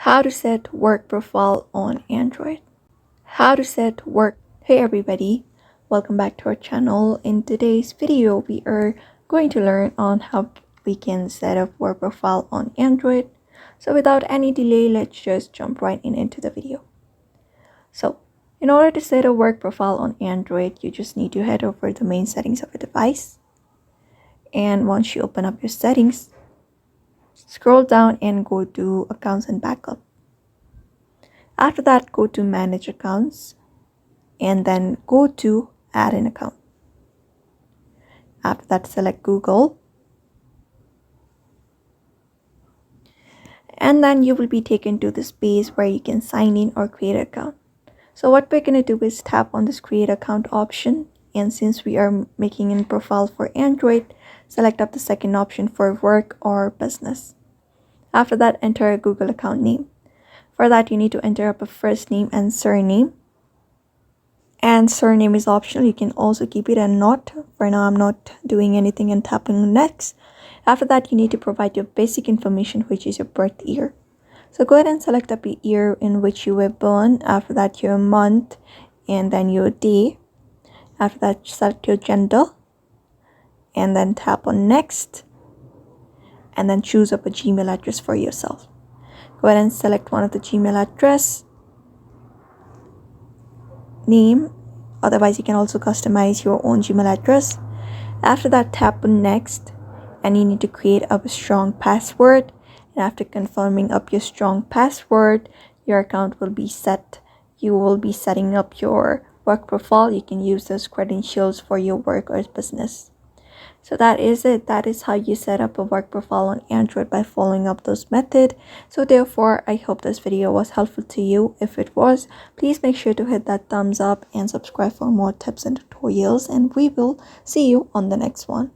How to set work profile on Android. How to set work. Hey everybody, welcome back to our channel. In today's video, we are going to learn on how we can set up work profile on Android. So without any delay, let's just jump right into the video. So in order to set a work profile on Android, you just need to head over the main settings of a device. And once you open up your settings, scroll down and go to Accounts and Backup. After that, go to Manage Accounts and then go to Add an Account. After that, select Google. And then you will be taken to this page where you can sign in or create an account. So what we're going to do is tap on this Create Account option. And since we are making a profile for Android, select up the second option for work or business. After that, enter a Google account name. For that, you need to enter up a first name and surname. And surname is optional. You can also keep it and not. For now, I'm not doing anything and tapping next. After that, you need to provide your basic information, which is your birth year. So go ahead and select up the year in which you were born. After that, your month and then your day. After that, select your gender and then tap on next. And then choose up a Gmail address for yourself. Go ahead and select one of the Gmail address, name. Otherwise, you can also customize your own Gmail address. After that, tap on next and you need to create up a strong password. And after confirming up your strong password, your account will be set. You will be setting up your work profile. You can use those credentials for your work or business. So that is it. That is how you set up a work profile on Android by following up those methods. So therefore, I hope this video was helpful to you. If it was, please make sure to hit that thumbs up and subscribe for more tips and tutorials. And we will see you on the next one.